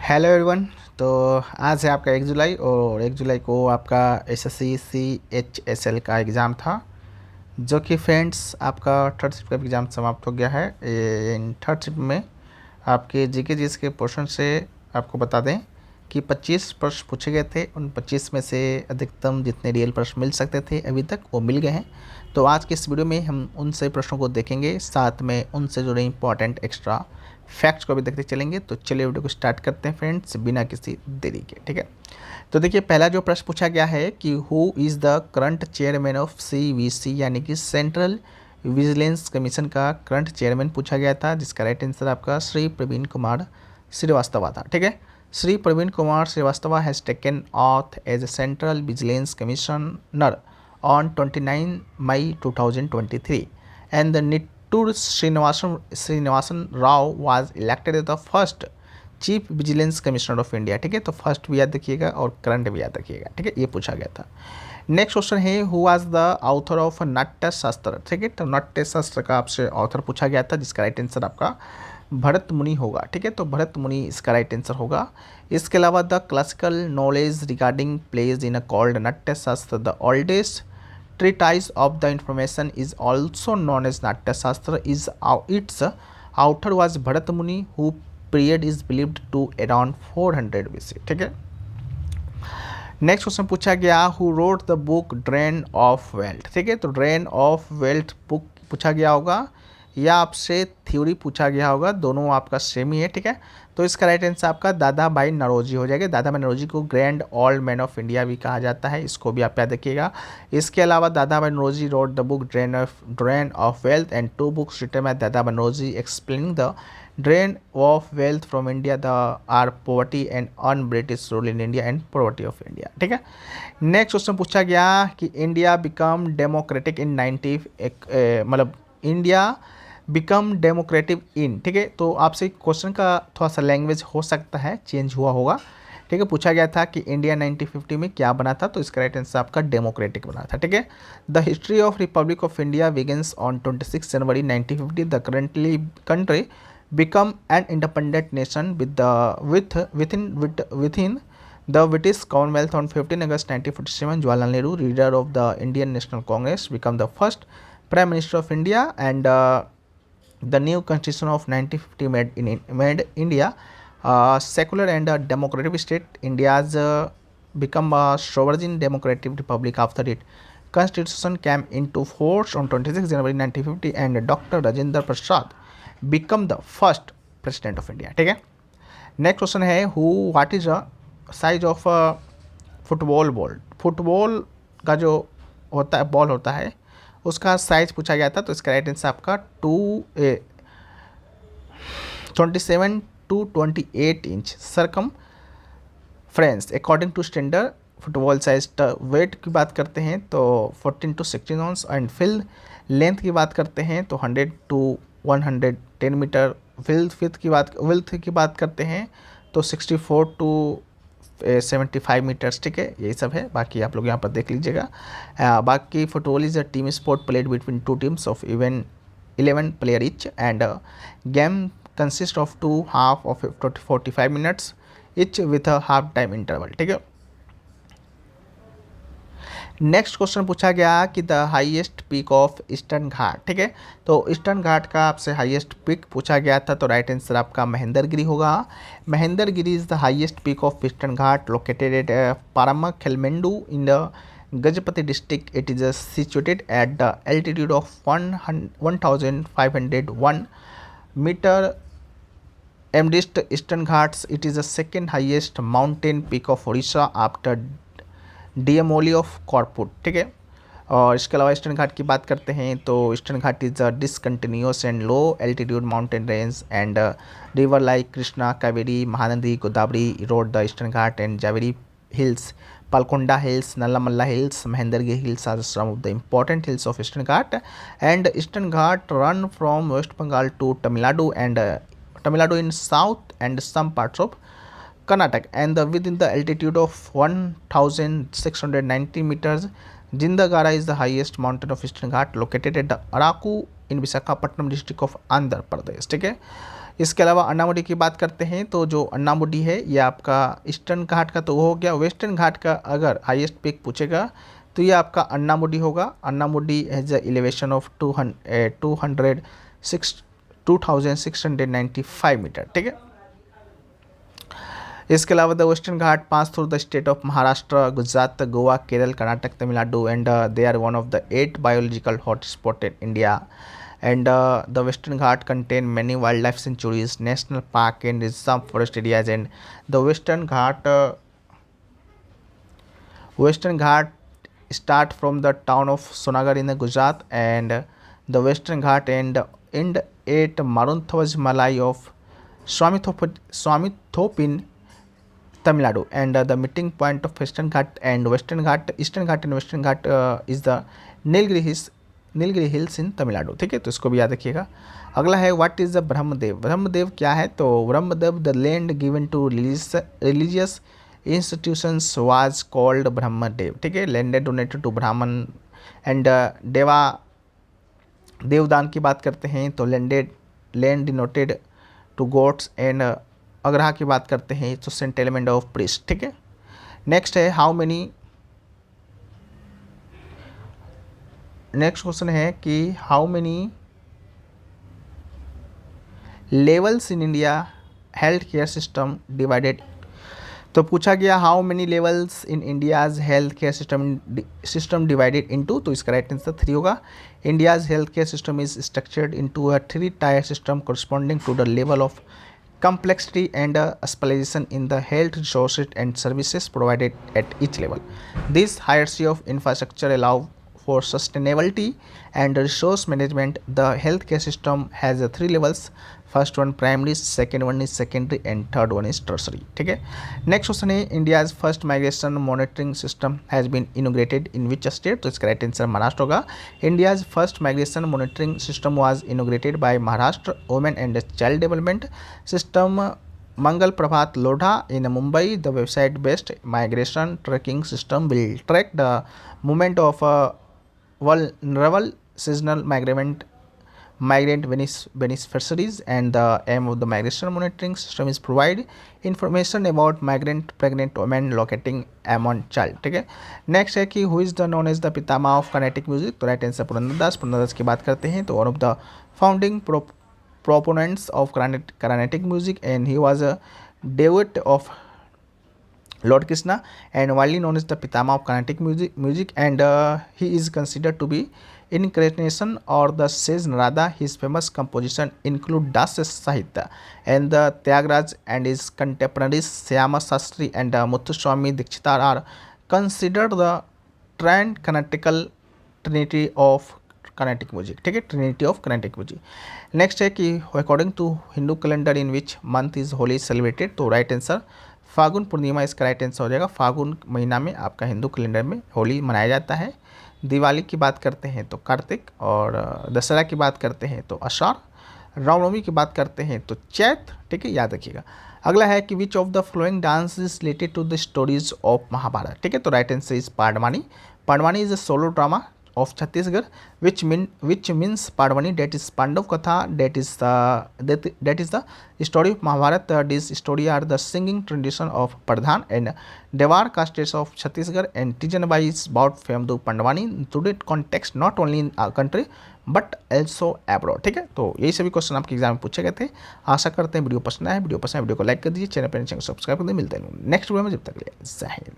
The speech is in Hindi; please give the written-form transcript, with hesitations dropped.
Hello everyone. तो आज है आपका 1 जुलाई और 1 जुलाई को आपका एसएससी CHSL का एग्ज़ाम था, जो कि फ्रेंड्स आपका थर्ड शिफ्ट का एग्ज़ाम समाप्त हो गया है। इन थर्ड शिफ्ट में आपके जीके जीएस के पोर्शन से आपको बता दें कि 25 प्रश्न पूछे गए थे। उन 25 में से अधिकतम जितने रियल प्रश्न मिल सकते थे अभी तक वो मिल गए हैं। तो आज के इस वीडियो में हम उन सभी प्रश्नों को देखेंगे, साथ में उनसे जुड़े इंपॉर्टेंट एक्स्ट्रा फैक्ट्स को भी देखते चलेंगे। तो चलिए वीडियो को स्टार्ट करते हैं फ्रेंड्स, बिना किसी देरी के। ठीक है, तो देखिए पहला जो प्रश्न पूछा गया है कि who is the current chairman of CVC, यानी कि सेंट्रल विजिलेंस कमीशन का करंट चेयरमैन पूछा गया था, जिसका राइट आंसर आपका श्री प्रवीण कुमार श्रीवास्तव था। ठीक है, Shri Praveen Kumar Srivastava has taken oath as a central vigilance commissioner on 29 May 2023, and the Nittur Srinivasan Rao was elected as the first chief vigilance commissioner of India. ठीक है, तो फर्स्ट भी याद रखिएगा और करंट भी याद रखिएगा। ठीक है, ये पूछा गया था। नेक्स्ट क्वेश्चन है who was the author of नाट्य शास्त्र। ठीक है, तो नाट्य शास्त्र का आपसे ऑथर पूछा गया था, जिसका राइट आंसर आपका भरत मुनि होगा। ठीक है, तो भरत मुनि इसका राइट आंसर होगा। इसके अलावा the classical knowledge regarding plays in a called Natya Shastra the oldest treatise of the information is also known as Natya Shastra. Its author was Bharat Muni, who period is believed to around 400 BC. ठीक है, नेक्स्ट क्वेश्चन पूछा गया who wrote the book drain of wealth. ठीक है, तो ड्रेन ऑफ वेल्थ बुक पूछा गया होगा या आपसे थ्योरी पूछा गया होगा, दोनों आपका सेम ही है। ठीक है, तो इसका राइट आंसर आपका दादा भाई नौरोजी हो जाएगा। दादा भाई नौरोजी को grand old man of India भी कहा जाता है, इसको भी आप याद रखिएगा। इसके अलावा Dadabhai Naoroji wrote the book drain of wealth and 2 books written by Dadabhai Naoroji explaining the drain of wealth from India the are poverty and un British rule in India and poverty of India. ठीक है, नेक्स्ट क्वेश्चन पूछा गया कि इंडिया बिकम डेमोक्रेटिक इन 90 मतलब इंडिया बिकम डेमोक्रेटिक इन। ठीक है, तो आपसे क्वेश्चन का थोड़ा सा लैंग्वेज हो सकता है चेंज हुआ होगा। ठीक है, पूछा गया था कि इंडिया 1950 में क्या बना था, तो इसका राइट आंसर आपका डेमोक्रेटिक बना था। ठीक है, the history of Republic of India begins on 26 January 1950। The currently country become an independent nation within the British Commonwealth on 15 August 1947. Jawaharlal Nehru, leader of the Indian National Congress, became the first Prime Minister of India, and the new Constitution of 1950 made India secular and a democratic state. India's become a sovereign democratic republic after it. Constitution came into force on 26 January 1950, and Dr. Rajendra Prasad become the first president of India. ठीक है, नेक्स्ट क्वेश्चन है what is a size of football ball. Football का जो होता है बॉल होता है उसका साइज पूछा गया था, तो इसका राइट आंसर आपका 27 to 28 inch circumference according to standard football size. Weight की बात करते हैं तो 14 to 16 ounces, and field length की बात करते हैं तो 100 to 110 मीटर। विल्थ की बात करते हैं तो 64 to 75 मीटर्स। ठीक है, यही सब है, बाकी आप लोग यहाँ पर देख लीजिएगा। बाकी football is a team sport played between 2 teams of even 11 player each, and game consist of 2 half of 45 minutes each with a half time interval. ठीक है, नेक्स्ट क्वेश्चन पूछा गया कि the highest peak of eastern Ghat. ठीक है, तो ईस्टर्न घाट का आपसे हाईएस्ट पीक पूछा गया था, तो राइट आंसर आपका महेंद्रगिरी होगा। Mahendragiri is the highest peak of eastern Ghat located at Paralakhemundi in the Gajapati district. It is situated at the altitude of 1501 metre amidst eastern Ghats. It is the second highest mountain peak of Orissa after Deomali of Koraput. ठीक है, और इसके अलावा ईस्टर्न घाट की बात करते हैं तो eastern Ghat is a discontinuous and low altitude mountain range, and river like Krishna, Kaveri, Mahanadi, Godavari road the eastern Ghat, and Javadi hills, Palkonda hills, Nallamala hills, Mahendragiri hills are some of the important hills of Eastern Ghat. And Eastern Ghat run from West Bengal to Tamil Nadu, and Tamil Nadu in south and some parts of Karnataka, and within the altitude of 1690 meters Jindhagada is the highest mountain of eastern Ghat located at the Araku in Visakhapatnam district of Andhra Pradesh. ठीक है, इसके अलावा अन्नामुडी की बात करते हैं तो जो अन्नामुडी है ये आपका ईस्टर्न घाट का तो वो हो गया। वेस्टर्न घाट का अगर हाईएस्ट पीक पूछेगा तो ये आपका अन्नामुडी होगा। Anamudi has a elevation of 2695 metre. ठीक है, इसके अलावा the western Ghat pass through the state of Maharashtra, Gujarat, Goa, Kerala, Karnataka, Tamil Nadu and they are one of the 8 biological hotspot in India and the western ghat contain many wildlife sanctuaries, national park and reserve forest areas, and the western ghat start from the town of Sonagar in the Gujarat, and the western ghat and end at Marunthavas Malai of Swamithope in Tamil Nadu, and the meeting point of eastern ghat and western ghat is the Nilgiri hills in Tamil Nadu. ठीक है, तो इसको भी याद रखिएगा। अगला है what is the Brahmadeya. Brahmadeya क्या है तो Brahmadeya the land given to religious institutions was called Brahmadeya. ठीक है, land donated to Brahman and Devadana की बात करते हैं तो land denoted to gods and Agrahara की बात करते हैं तो सेंटेलमेंट ऑफ प्रीस्ट। ठीक है, नेक्स्ट है नेक्स्ट क्वेश्चन है कि how many levels in India health care system divided. तो पूछा गया how many levels in India's health care system divided into, तो इसका राइट आंसर 3 होगा। India's health care system is structured into a 3 tier system corresponding to the level of complexity and specialization in the health resources and services provided at each level. This hierarchy of infrastructure allow for sustainability and resource management. The healthcare system has 3 levels. First one primary, second one is secondary and third one is tertiary. ठीक है, नेक्स्ट क्वेश्चन है India's first migration monitoring system has been inaugurated in which state. तो इसका राइट आंसर महाराष्ट्र होगा। India's first migration monitoring system was inaugurated by Maharashtra women and child development system Mangal Prabhat Lodha in Mumbai. The website based migration tracking system will track the movement of vulnerable seasonal migrant beneficiaries, and the aim of the migration monitoring system is provide information about migrant pregnant women locating among child। ठीक है, नेक्स्ट है कि who is the known as the पितामह ऑफ कर्नाटिक म्यूजिक। तो राइट आंसर पुरंदरदास की बात करते हैं तो one of the founding proponents of Carnatic music, and he was a devotee of Lord Krishna and widely known as the Pitama of Carnatic music, and he is considered to be incarnation or the sage Narada. His famous composition include Das Sahitya and the Tyagaraja, and his contemporaries Syama Sastri and Muthuswami Dikshita are considered the trend canonical trinity of Carnatic music। ठीक है, trinity of Carnatic music. Next है कि according to Hindu calendar in which month is Holi celebrated. तो राइट आंसर फागुन पूर्णिमा इसका राइट आंसर हो जाएगा। फागुन महीना में आपका हिंदू कैलेंडर में होली मनाया जाता है। दिवाली की बात करते हैं तो कार्तिक, और दशहरा की बात करते हैं तो आषाढ़, रामनवमी की बात करते हैं तो चैत। ठीक है, याद रखिएगा। अगला है कि which of the following dance is related to the stories of Mahabharata. ठीक है, तो right answer is Pandavani. Pandavani is a solo drama of Chhattisgarh which means Padwani, that is Pandav Katha, that is the story of Mahabharata. This story are the singing tradition of Pradhan and Dewar castes of Chhattisgarh, and Tijanbai is about fame to Pandwani today context not only in our country but also abroad. ठीक है, तो यही सभी क्वेश्चन आपके एग्जाम में पूछे गए थे। आशा करते हैं वीडियो पसंद आए। वीडियो को लाइक कर दीजिए, चैनल पर सब्सक्राइब कर दीजिए। मिलते हैं नेक्स्ट वीडियो में, जब तक के लिए जय हिंद।